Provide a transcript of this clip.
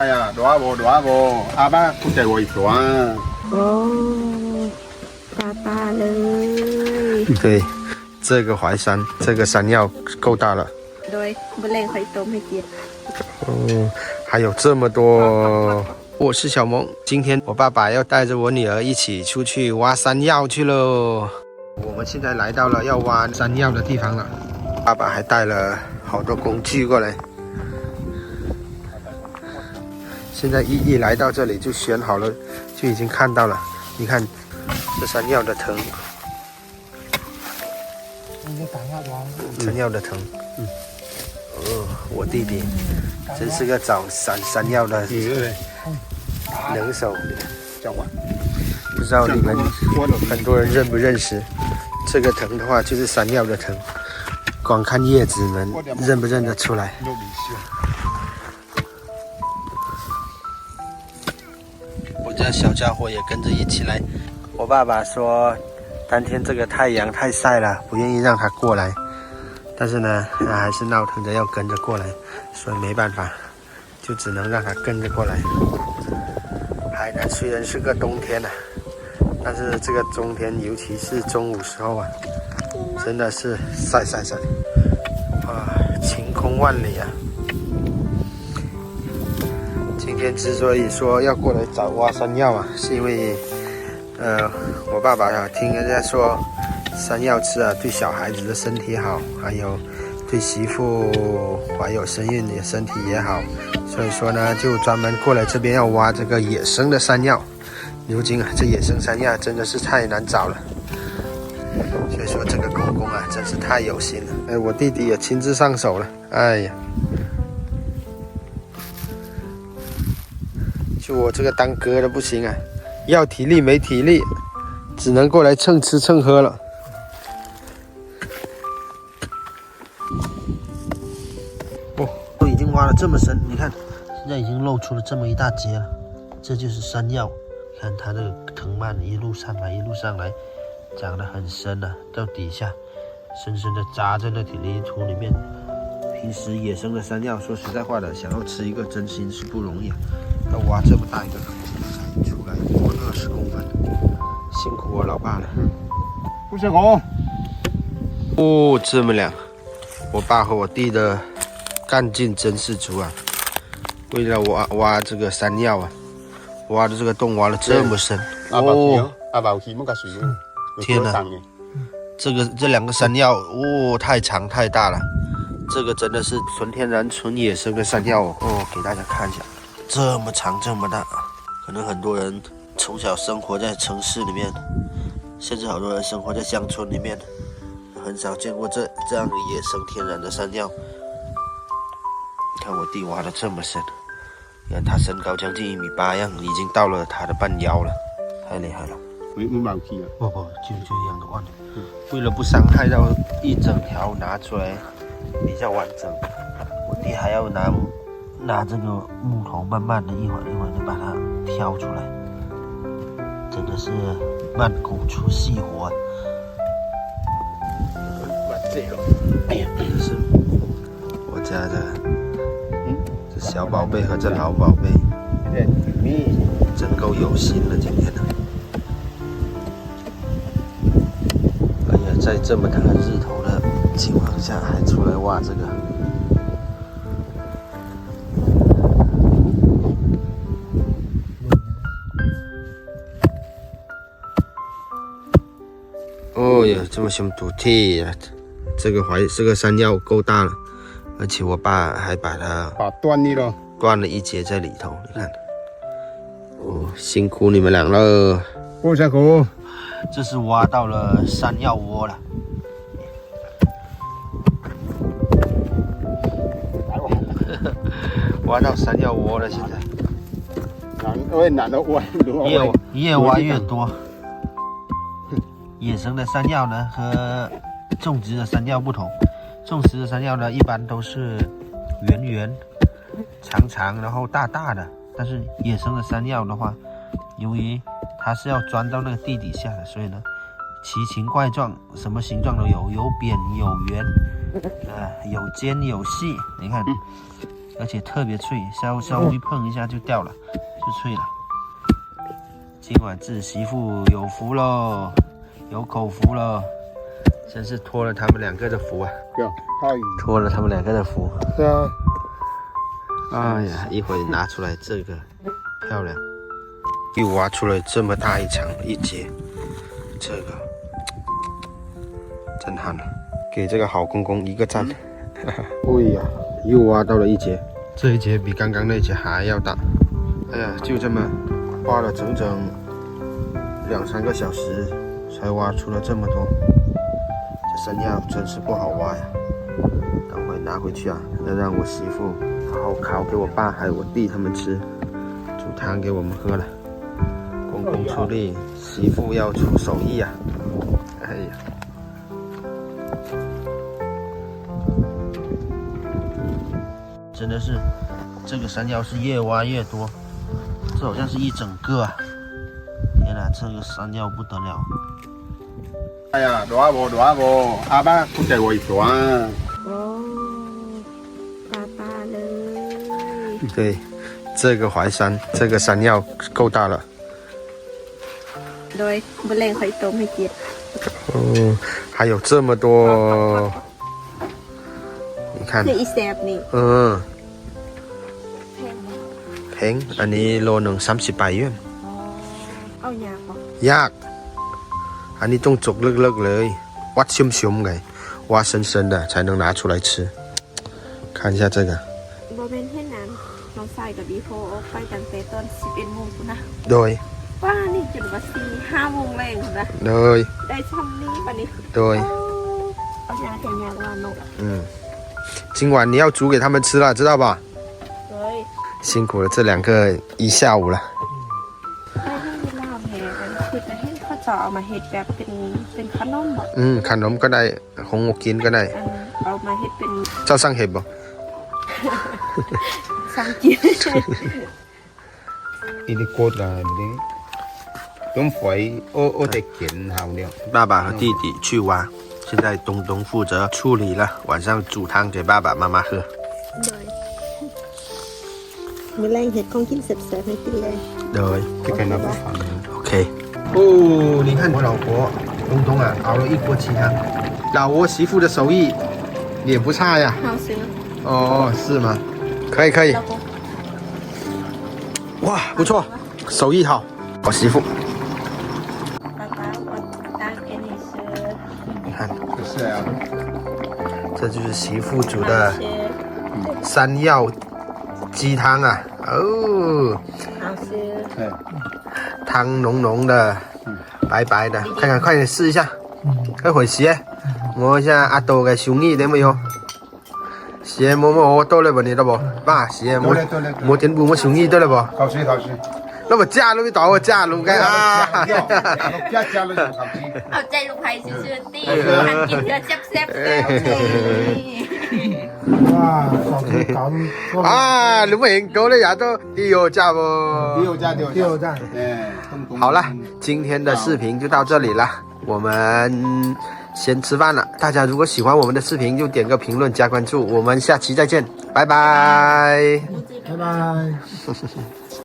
哎呀，多不，阿爸不给我一多。哦，大大了。对，这个淮山，这个山药够大了。对，不累会ต้มให้กิน。哦，还有这么多。我是小萌，今天我爸爸要带着我女儿一起出去挖山药去喽。我们现在来到了要挖山药的地方了，爸爸还带了好多工具过来。现在一来到这里就选好了，就已经看到了。你看这山药的藤，山药的藤。哦，我弟弟真是个找山药的能手。不知道你们很多人认不认识这个藤的话，就是山药的藤。光看叶子们认不认得出来？我家小家伙也跟着一起来。我爸爸说，当天这个太阳太晒了，不愿意让他过来。但是呢，他还是闹腾着要跟着过来，所以没办法，就只能让他跟着过来。海南虽然是个冬天啊，但是这个冬天，尤其是中午时候啊，真的是晒，啊，晴空万里啊！今天之所以说要过来找挖山药啊，是因为，我爸爸啊听人家说，山药吃啊对小孩子的身体好，还有对媳妇怀有身孕的身体也好，所以说呢，就专门过来这边要挖这个野生的山药。如今啊，这野生山药真的是太难找了，所以说这个公公啊，真是太有心了。哎，我弟弟也亲自上手了，哎呀，就我这个当哥的不行啊，要体力没体力，只能过来蹭吃蹭喝了。哦，都已经挖了这么深，你看，现在已经露出了这么一大截了，这就是山药。看它这个藤蔓一路上来，长得很深了，到底下深深的扎在那泥土里面。平时野生的山药，说实在话的，想要吃一个真心是不容易啊，要挖这么大一个坑出来，20公分，辛苦我老爸了。不辛苦。哦，这么亮，我爸和我弟的干劲真是足啊！为了挖这个山药啊。挖的这个洞挖了这么深哦！天哪，这两个山药哦，太长太大了，这个真的是纯天然纯野生的山药哦，给大家看一下，这么长这么大，可能很多人从小生活在城市里面，甚至好多人生活在乡村里面，很少见过这样的野生天然的山药。你看我弟挖的这么深。你看他身高将近1.8米，已经到了他的半腰了，太厉害了。不，就一样的挖。为了不伤害到一整条拿出来比较完整，我弟还要拿这个木头慢慢的一会儿就把它挑出来，真的是慢工出细活啊。哎呀，这是我家的。小宝贝和这老宝贝，真够有心的今天的。哎呀，在这么大日头的情况下，还出来挖这个。哦呀，这么凶土地呀！这个山药够大了。而且我爸还把它断了一截在里头，你看，哦，辛苦你们俩了，不辛苦。这是挖到了山药窝了，挖到山药窝了，现在越挖越多。野生的山药呢和种植的山药不同。种植的山药呢，一般都是圆长，然后大的。但是野生的山药的话，由于它是要钻到那个地底下的，所以呢，奇形怪状，什么形状都有，有扁有圆，有尖有细。你看，而且特别脆，稍微碰一下就掉了，就脆了。今晚这媳妇有福喽，有口福喽，真是托了他们两个的福啊！托了他们两个的福。对啊。哎呀，一会拿出来这个漂亮，又挖出了这么大一节，这个震撼了，给这个好公公一个赞。哎呀，又挖到了一节，这一节比刚刚那节还要大。哎呀，就这么挖了整整2、3个小时，才挖出了这么多。这山药真是不好挖呀！等会拿回去啊，要让我媳妇好好烤给我爸还有我弟他们吃，煮汤给我们喝了。公公出力，媳妇要出手艺呀！哎呀，真的是，这个山药是越挖越多，这好像是一整个啊！天哪，这个山药不得了！哎呀，多啊不，阿爸不给我一朵啊！哦，大大了。对，这个淮山，这个山药够大了。โดยมะเร็งไข่ต้มให้กิน 哦，还有这么多，你看， คืออีแซบนี่ แพงอันนี้โลหนึ่ง38 yuan เอายากปะ ยาก อันนี้ต้องจกเลิกๆเลย วัดชุ่มๆไง挖深的才能拿出来吃。看一下这个， โบเมนเท่นั้นน้องใส่กับบีโฟออกไปตั้งแต่ตอน11 โมงคุณนะ โดย ว่านี่จนว่า4-5 โมงแรงคุณนะ โดย ได้ช่ำนี้ปะนี่ โดย เอายาแก่ยาว่าโน 今晚你要煮给他们吃了，知道吧？ เฮ้ย 辛苦了这2个一下午了。 ไปให้เวลาแห่กันคือจะให้เขาจะเอามาเฮ็ดแบบเป็นขนมบ่ ขนมก็ได้ของกินก็ได้ เอามาเฮ็ดเป็น เจ้าสั่งเห็ดบ่ สั่งกิน 一啲锅啊，你用水我得见好了。爸爸和弟弟去挖，现在东东负责处理了，晚上煮汤给爸爸妈妈喝。 เลยมื้อแรงเฮ็ดของกินแซ่บๆให้กินเลย 对，这个那不放。 OK。哦，你看我老婆东东啊，熬了一锅鸡汤，老窝媳妇的手艺也不差呀。 เฮาซื้อ 哦，是吗？可以可以。 แล้วก็ 哇，不错，手艺好，我媳妇。 ป๊าป๊าอดตาเกนิเชอร์ 你看，是啊。这就是媳妇煮的 เชฟ 山药鸡汤啊。哦， เฮาซื้อ 对。汤浓浓的，白白的，看看，快点试一下。快回試我一下阿豆嘅手藝點沒有？試冇多了不你得不？爸，試冇點半我手藝得了不？好水。那麼加了咪倒我加了嘅啊！加了就好吃。 เอาใจลูกไผ่ซื่อๆตีหันกินเพื่อแซ่บๆ 哇，上次搞啊，你們應該也都第二站不？第二站。好了，今天的視頻就到這裡了，我們先吃飯了。大家如果喜歡我們的視頻，就點個評論加關注，我們下期再見，拜拜。拜拜。